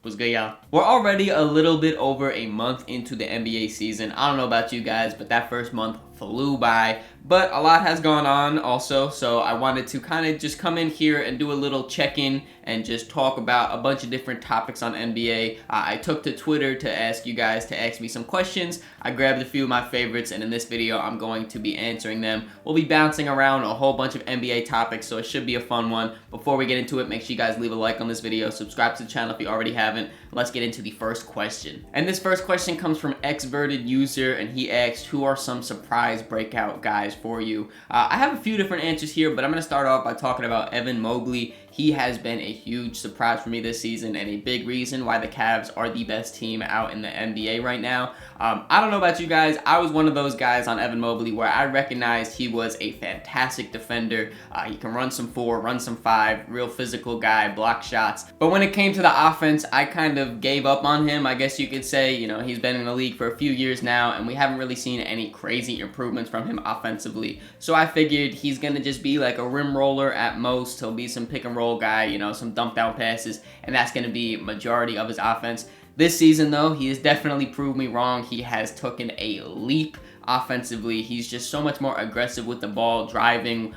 What's good, y'all? We're already a little bit over a month into the NBA season. I don't know about you guys, but that first month flew by. But a lot has gone on also, so I wanted to kind of just come in here and do a little check-in and just talk about a bunch of different topics on NBA. I took to Twitter to ask you guys to ask me some questions. I grabbed a few of my favorites, and in this video, I'm going to be answering them. We'll be bouncing around a whole bunch of NBA topics, so it should be a fun one. Before we get into it, make sure you guys leave a like on this video, subscribe to the channel if you already haven't. Let's get into the first question. And this first question comes from Xverted User, and he asked, who are some surprise breakout guys for you? I have a few different answers here, but I'm going to start off by talking about Evan Mobley. He has been a huge surprise for me this season and a big reason why the Cavs are the best team out in the NBA right now. I don't know about you guys. I was one of those guys on Evan Mobley where I recognized he was a fantastic defender. He can run some 4, run some 5, real physical guy, block shots. But when it came to the offense, I kind of gave up on him, I guess you could say. You know, he's been in the league for a few years now, and we haven't really seen any crazy improvements from him offensively. So I figured he's going to just be like a rim roller at most. He'll be some pick and roll guy, you know, some dump down passes, and that's going to be majority of his offense. This season, though, he has definitely proved me wrong. He has taken a leap offensively. He's just so much more aggressive with the ball, driving.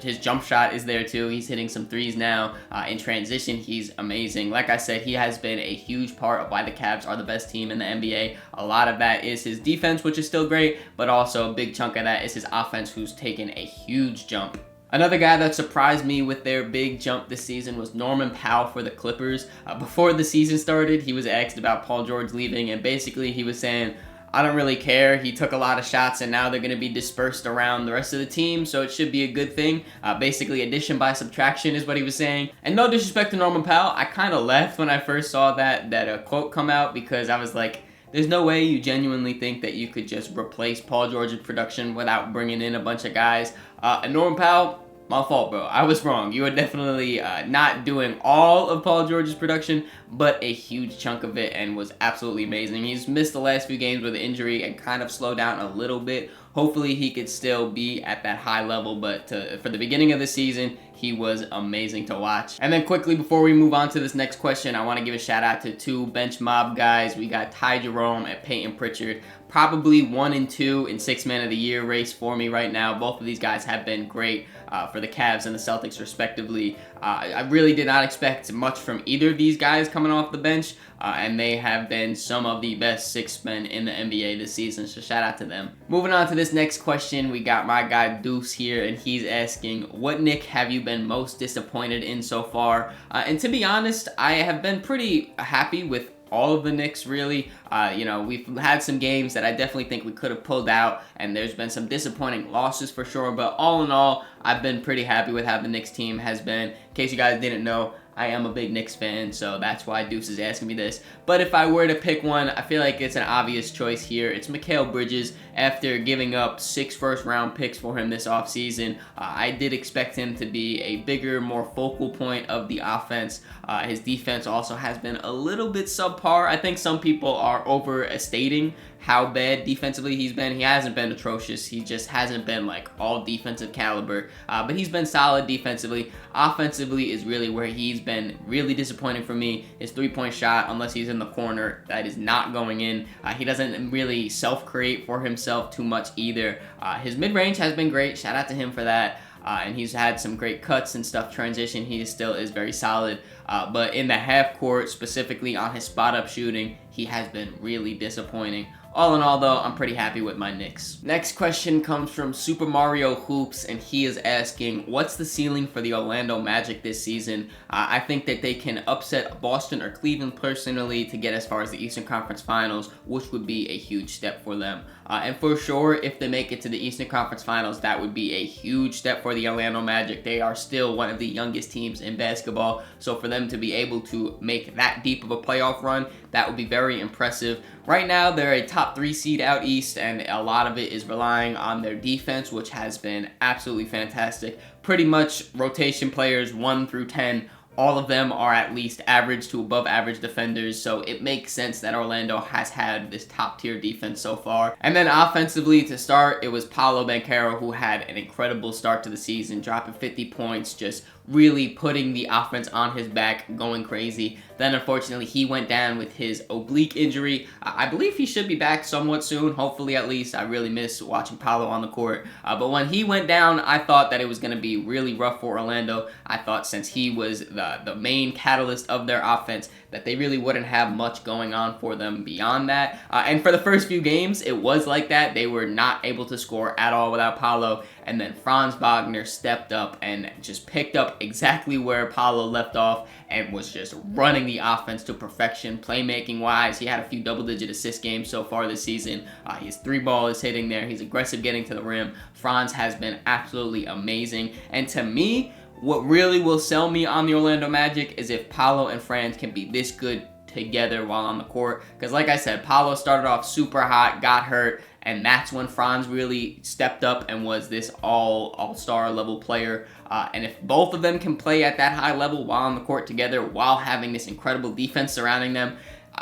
His jump shot is there too. He's hitting some threes now. In transition, he's amazing. Like I said, he has been a huge part of why the Cavs are the best team in the NBA. A lot of that is his defense, which is still great, but also a big chunk of that is his offense, who's taken a huge jump. Another guy that surprised me with their big jump this season was Norman Powell for the Clippers. Before the season started, he was asked about Paul George leaving, and basically he was saying, I don't really care. He took a lot of shots, and now they're going to be dispersed around the rest of the team, so it should be a good thing. Basically, addition by subtraction is what he was saying. And no disrespect to Norman Powell, I kind of left when I first saw that quote come out, because I was like, there's no way you genuinely think that you could just replace Paul George's production without bringing in a bunch of guys. And Norman Powell, my fault, bro. I was wrong. You are definitely not doing all of Paul George's production, but a huge chunk of it, and was absolutely amazing. He's missed the last few games with injury and kind of slowed down a little bit. Hopefully he could still be at that high level, but for the beginning of the season, he was amazing to watch. And then quickly, before we move on to this next question, I want to give a shout out to 2 bench mob guys. We got Ty Jerome and Peyton Pritchard. Probably 1 and 2 in 6th Man of the Year race for me right now. Both of these guys have been great for the Cavs and the Celtics respectively. I really did not expect much from either of these guys coming off the bench, and they have been some of the best 6th men in the NBA this season, so shout out to them. Moving on to this next question, we got my guy Deuce here, and he's asking, what Knick have you been most disappointed in so far? And to be honest, I have been pretty happy with all of the Knicks, really. You know, we've had some games that I definitely think we could have pulled out, and there's been some disappointing losses for sure, but all in all, I've been pretty happy with how the Knicks team has been. In case you guys didn't know, I am a big Knicks fan, so that's why Deuce is asking me this. But if I were to pick one, I feel like it's an obvious choice here. It's Mikal Bridges. After giving up 6 first-round picks for him this offseason, I did expect him to be a bigger, more focal point of the offense. His defense also has been a little bit subpar. I think some people are overstating how bad defensively he's been. He hasn't been atrocious. He just hasn't been like all defensive caliber, but he's been solid defensively. Offensively is really where he's been really disappointing for me. His 3-point shot, unless he's in the corner, that is not going in. He doesn't really self-create for himself too much either. His mid-range has been great. Shout out to him for that. And he's had some great cuts and stuff transition. He still is very solid. But in the half court, specifically on his spot-up shooting, he has been really disappointing. All in all, though, I'm pretty happy with my Knicks. Next question comes from Super Mario Hoops, and he is asking, what's the ceiling for the Orlando Magic this season? I think that they can upset Boston or Cleveland personally to get as far as the Eastern Conference Finals, which would be a huge step for them. And for sure, if they make it to the Eastern Conference Finals, that would be a huge step for the Orlando Magic. They are still one of the youngest teams in basketball, so for them to be able to make that deep of a playoff run, that would be very impressive. Right now, they're a top 3 seed out east, and a lot of it is relying on their defense, which has been absolutely fantastic. Pretty much rotation players 1 through 10, all of them are at least average to above average defenders, so it makes sense that Orlando has had this top tier defense so far. And then offensively, to start, it was Paolo Banchero who had an incredible start to the season, dropping 50 points, just really putting the offense on his back, going crazy. Then unfortunately he went down with his oblique injury. I believe he should be back somewhat soon, hopefully at least. I really miss watching Paolo on the court. But when he went down, I thought that it was going to be really rough for Orlando. I thought since he was the main catalyst of their offense, that they really wouldn't have much going on for them beyond that. And for the first few games, it was like that. They were not able to score at all without Paolo. And then Franz Wagner stepped up and just picked up exactly where Paolo left off and was just running the offense to perfection, playmaking-wise. He had a few double-digit assist games so far this season. His three ball is hitting there. He's aggressive getting to the rim. Franz has been absolutely amazing. And to me, what really will sell me on the Orlando Magic is if Paolo and Franz can be this good together while on the court. Because like I said, Paolo started off super hot, got hurt, and that's when Franz really stepped up and was this all-star level player. And if both of them can play at that high level while on the court together, while having this incredible defense surrounding them,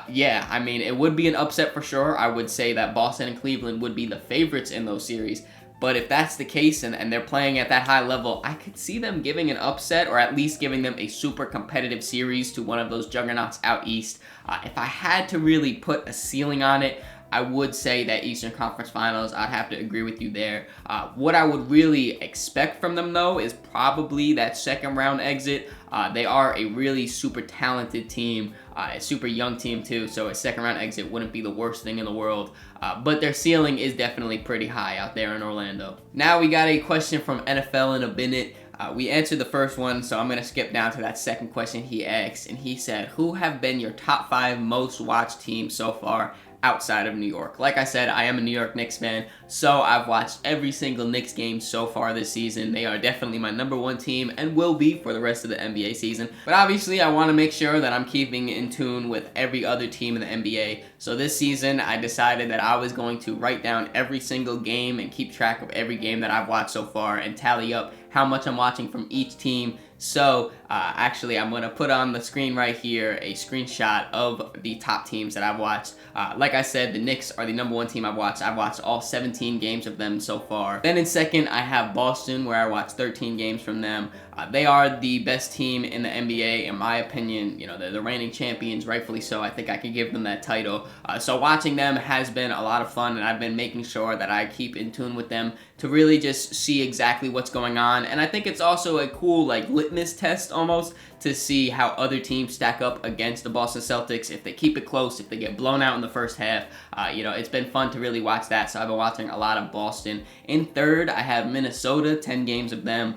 yeah, I mean, it would be an upset for sure. I would say that Boston and Cleveland would be the favorites in those series. But if that's the case and they're playing at that high level, I could see them giving an upset or at least giving them a super competitive series to one of those juggernauts out east. If I had to really put a ceiling on it, I would say that Eastern Conference Finals. I'd have to agree with you there. What I would really expect from them, though, is probably that second round exit. They are a really super talented team, a super young team too, so a second round exit wouldn't be the worst thing in the world. But their ceiling is definitely pretty high out there in Orlando. Now we got a question from NFL in a minute. We answered the first one, so I'm going to skip down to that second question he asked. And he said, who have been your top 5 most watched teams so far outside of New York? Like I said, I am a New York Knicks fan, so I've watched every single Knicks game so far this season. They are definitely my number 1 team and will be for the rest of the NBA season. But obviously, I want to make sure that I'm keeping in tune with every other team in the NBA. So this season, I decided that I was going to write down every single game and keep track of every game that I've watched so far and tally up how much I'm watching from each team. So actually, I'm going to put on the screen right here a screenshot of the top teams that I've watched. Like I said, the Knicks are the number 1 team I've watched. I've watched all 17 games of them so far. Then in second, I have Boston, where I watched 13 games from them. They are the best team in the NBA, in my opinion. You know, they're the reigning champions, rightfully so. I think I could give them that title. So watching them has been a lot of fun, and I've been making sure that I keep in tune with them to really just see exactly what's going on. And I think it's also a cool, like, litmus test almost to see how other teams stack up against the Boston Celtics. If they keep it close, if they get blown out in the first half, you know, it's been fun to really watch that. So I've been watching a lot of Boston. In third, I have Minnesota, 10 games of them.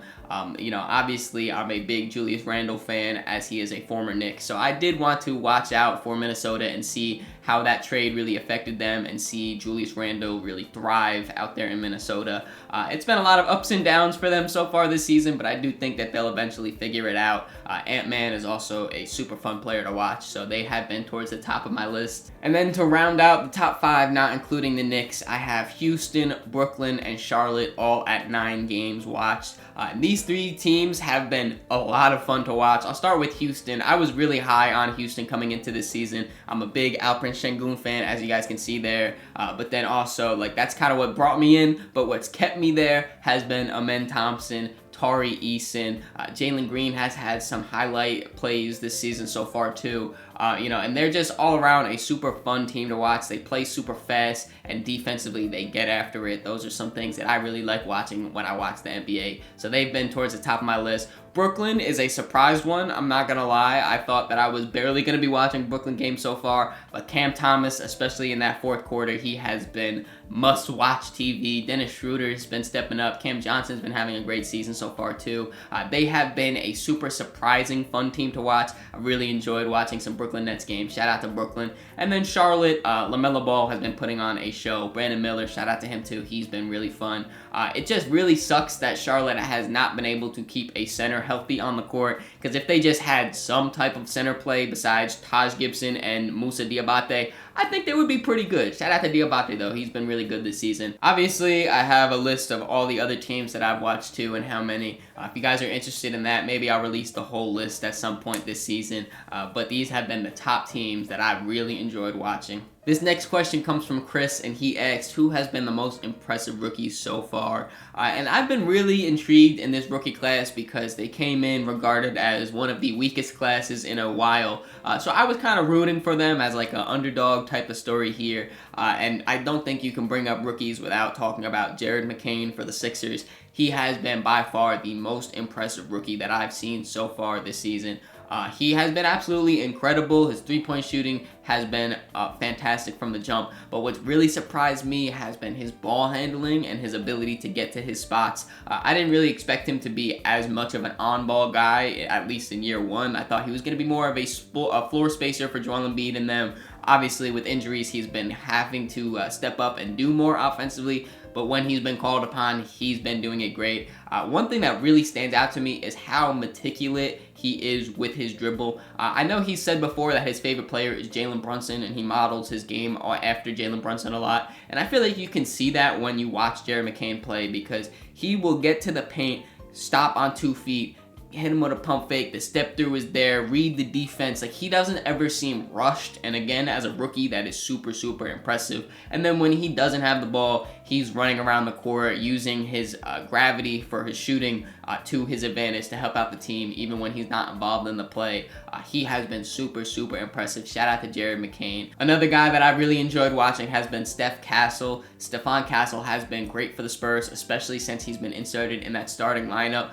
You know, obviously, I'm a big Julius Randle fan, as he is a former Knick. So I did want to watch out for Minnesota and see how that trade really affected them and see Julius Randle really thrive out there in Minnesota. It's been a lot of ups and downs for them so far this season, but I do think that they'll eventually figure it out. Ant-Man is also a super fun player to watch, so they have been towards the top of my list. And then to round out the top 5, not including the Knicks, I have Houston, Brooklyn, and Charlotte all at 9 games watched. These 3 teams have been a lot of fun to watch. I'll start with Houston. I was really high on Houston coming into this season. I'm a big Alperen Sengun fan, as you guys can see there. But then also, like, that's kind of what brought me in. But what's kept me there has been Amen Thompson, Tari Eason. Jalen Green has had some highlight plays this season so far too. You know, and they're just all around a super fun team to watch. They play super fast, and defensively they get after it. Those are some things that I really like watching when I watch the NBA. So they've been towards the top of my list. Brooklyn is a surprise one, I'm not gonna lie. I thought that I was barely gonna be watching Brooklyn games so far, but Cam Thomas, especially in that fourth quarter, he has been must-watch TV. Dennis Schroeder's been stepping up. Cam Johnson's been having a great season so far too. They have been a super surprising, fun team to watch. I really enjoyed watching some Brooklyn Nets games. Shout out to Brooklyn. And then Charlotte, LaMelo Ball has been putting on a show. Brandon Miller, shout out to him too. He's been really fun. It just really sucks that Charlotte has not been able to keep a center healthy on the court, because if they just had some type of center play besides Taj Gibson and Musa Diabate, I think they would be pretty good. Shout out to Diabate though, he's been really good this season. Obviously, I have a list of all the other teams that I've watched too and how many. If you guys are interested in that, maybe I'll release the whole list at some point this season. But these have been the top teams that I've really enjoyed watching. This next question comes from Chris, and he asked, who has been the most impressive rookie so far? And I've been really intrigued in this rookie class because they came in regarded as one of the weakest classes in a while. So I was kind of rooting for them as like an underdog type of story here. And I don't think you can bring up rookies without talking about Jared McCain for the Sixers. He has been by far the most impressive rookie that I've seen so far this season. He has been absolutely incredible. His three-point shooting has been fantastic from the jump. But what's really surprised me has been his ball handling and his ability to get to his spots. I didn't really expect him to be as much of an on-ball guy, at least in year one. I thought he was going to be more of a floor spacer for Joel Embiid and them. Obviously, with injuries, he's been having to step up and do more offensively. But when he's been called upon, he's been doing it great. One thing that really stands out to me is how meticulous he is with his dribble. I know he said before that his favorite player is Jalen Brunson, and he models his game after Jalen Brunson a lot. And I feel like you can see that when you watch Jared McCain play, because he will get to the paint, stop on 2 feet, hit him with a pump fake, the step through is there, read the defense. Like, he doesn't ever seem rushed, and again, as a rookie, that is super, super impressive. And then when he doesn't have the ball, he's running around the court using his gravity for his shooting to his advantage to help out the team, even when he's not involved in the play. He has been super, super impressive. Shout out to Jared McCain. Another guy that I really enjoyed watching has been Stephon Castle has been great for the Spurs, especially since he's been inserted in that starting lineup.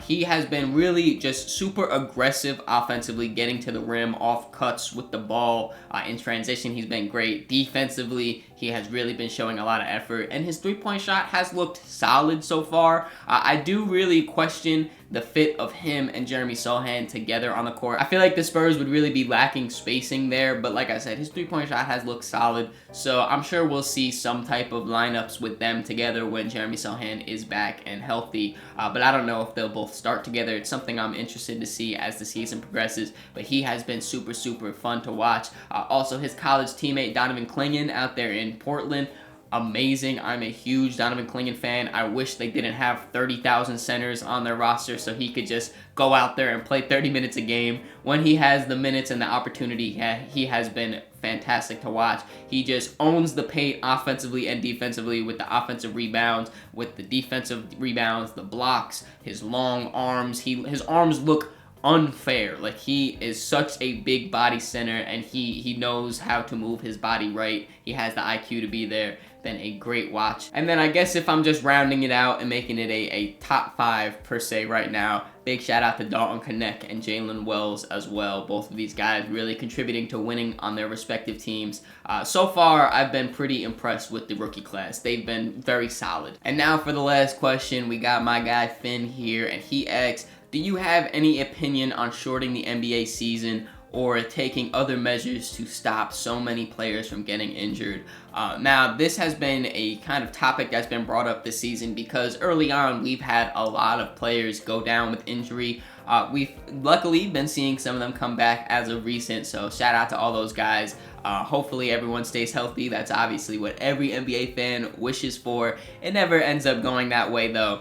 He has been really just super aggressive offensively, getting to the rim off cuts with the ball. In transition, he's been great. Defensively, he has really been showing a lot of effort, and his three-point shot has looked solid so far. I do really question the fit of him and Jeremy Sohan together on the court. I feel like the Spurs would really be lacking spacing there, but like I said, his three-point shot has looked solid, so I'm sure we'll see some type of lineups with them together when Jeremy Sohan is back and healthy, but I don't know if they'll both start together. It's something I'm interested to see as the season progresses, but he has been super, super fun to watch. Also, his college teammate Donovan Clingan out there in Portland, amazing. I'm a huge Donovan Clingan fan. I wish they didn't have 30,000 centers on their roster so he could just go out there and play 30 minutes a game. When he has the minutes and the opportunity, he has been fantastic to watch. He just owns the paint offensively and defensively with the offensive rebounds, with the defensive rebounds, the blocks, his long arms. His arms look unfair. Like, he is such a big body center, and he knows how to move his body right. He has the IQ to be there. Been a great watch. And then I guess if I'm just rounding it out and making it a top 5 per se right now, big shout out to Dalton Knecht and Jalen Wells as well. Both of these guys really contributing to winning on their respective teams. So far, I've been pretty impressed with the rookie class. They've been very solid. And now for the last question, we got my guy Finn here, and he asks, do you have any opinion on shorting the NBA season or taking other measures to stop so many players from getting injured? Now, this has been a kind of topic that's been brought up this season because early on, we've had a lot of players go down with injury. We've luckily been seeing some of them come back as of recent, so shout out to all those guys. Hopefully everyone stays healthy. That's obviously what every NBA fan wishes for. It never ends up going that way, though.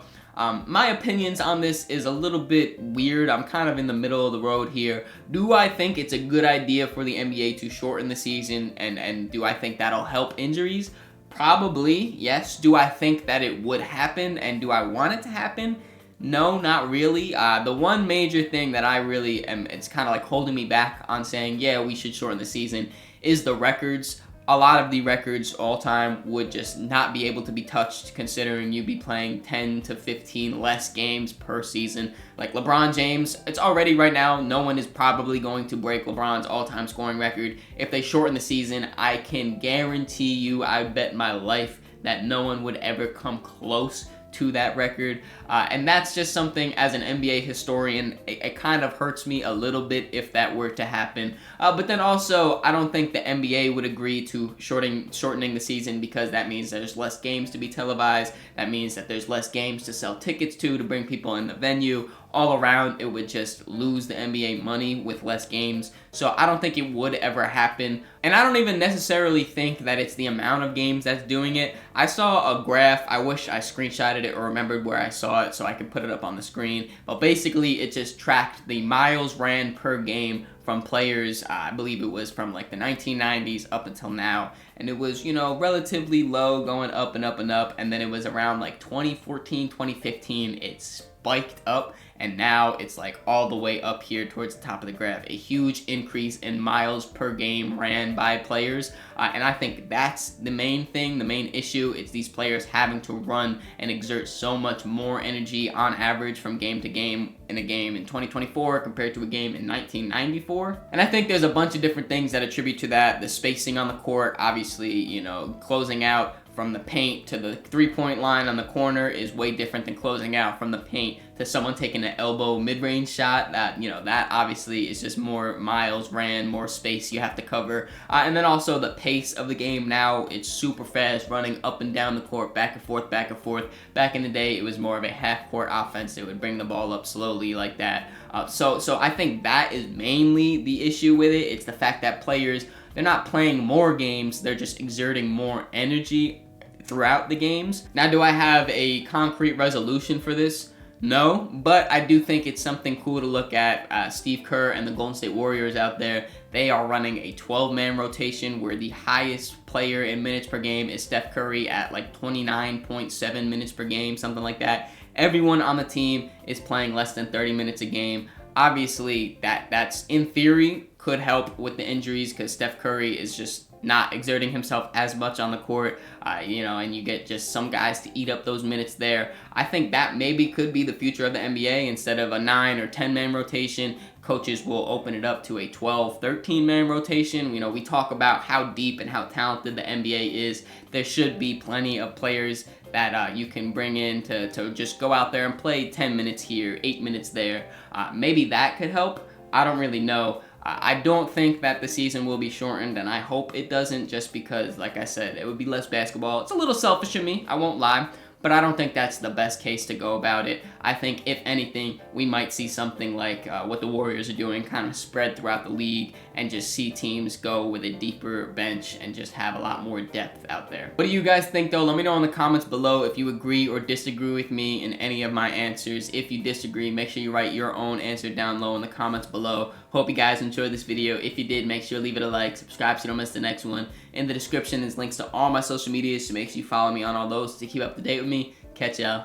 My opinions on this is a little bit weird. I'm kind of in the middle of the road here. Do I think it's a good idea for the NBA to shorten the season, and do I think that'll help injuries? Probably, yes. Do I think that it would happen, and do I want it to happen? No, not really. The one major thing that I really am, it's kind of like holding me back on saying, yeah, we should shorten the season, is the records. A lot of the records all time would just not be able to be touched, considering you'd be playing 10 to 15 less games per season. Like LeBron James, it's already right now, no one is probably going to break LeBron's all-time scoring record. If they shorten the season, I can guarantee you, I bet my life, that no one would ever come close to that record, and that's just something, as an NBA historian, it kind of hurts me a little bit if that were to happen. But then also, I don't think the NBA would agree to shortening the season, because that means there's less games to be televised. That means that there's less games to sell tickets to bring people in the venue. all around, it would just lose the NBA money with less games. So I don't think it would ever happen. And I don't even necessarily think that it's the amount of games that's doing it. I saw a graph. I wish I screenshotted it or remembered where I saw it so I could put it up on the screen. But basically, it just tracked the miles ran per game from players, I believe it was from like the 1990s up until now. And it was, you know, relatively low, going up and up and up. And then it was around like 2014, 2015, it spiked up. And now it's like all the way up here towards the top of the graph. A huge increase in miles per game ran by players. And I think that's the main thing, the main issue. It's these players having to run and exert so much more energy on average from game to game in a game in 2024 compared to a game in 1994. And I think there's a bunch of different things that attribute to that. The spacing on the court, obviously, you know, closing out from the paint to the three-point line on the corner is way different than closing out from the paint to someone taking an elbow mid-range shot. That, you know, that obviously is just more miles ran, more space you have to cover. And then also the pace of the game now, it's super fast, running up and down the court, back and forth, back and forth. Back in the day, it was more of a half-court offense. It would bring the ball up slowly like that. So I think that is mainly the issue with it. It's the fact that players, they're not playing more games, they're just exerting more energy throughout the games. Now, do I have a concrete resolution for this? No, but I do think it's something cool to look at. Steve Kerr and the Golden State Warriors out there, they are running a 12-man rotation where the highest player in minutes per game is Steph Curry at like 29.7 minutes per game, something like that. Everyone on the team is playing less than 30 minutes a game. Obviously, that's in theory could help with the injuries because Steph Curry is just not exerting himself as much on the court, you know, and you get just some guys to eat up those minutes there. I think that maybe could be the future of the NBA. Instead of a 9 or 10-man rotation, coaches will open it up to a 12, 13-man rotation. You know, we talk about how deep and how talented the NBA is. There should be plenty of players that you can bring in to just go out there and play 10 minutes here, 8 minutes there. Maybe that could help. I don't really know. I don't think that the season will be shortened, and I hope it doesn't, just because, like I said, it would be less basketball. It's a little selfish of me, I won't lie, but I don't think that's the best case to go about it. I think, if anything, we might see something like what the Warriors are doing, kind of spread throughout the league, and just see teams go with a deeper bench and just have a lot more depth out there. What do you guys think, though? Let me know in the comments below if you agree or disagree with me in any of my answers. If you disagree, make sure you write your own answer down low in the comments below. Hope you guys enjoyed this video. If you did, make sure to leave it a like, subscribe so you don't miss the next one. In the description is links to all my social medias, so make sure you follow me on all those to keep up to date with me. Catch y'all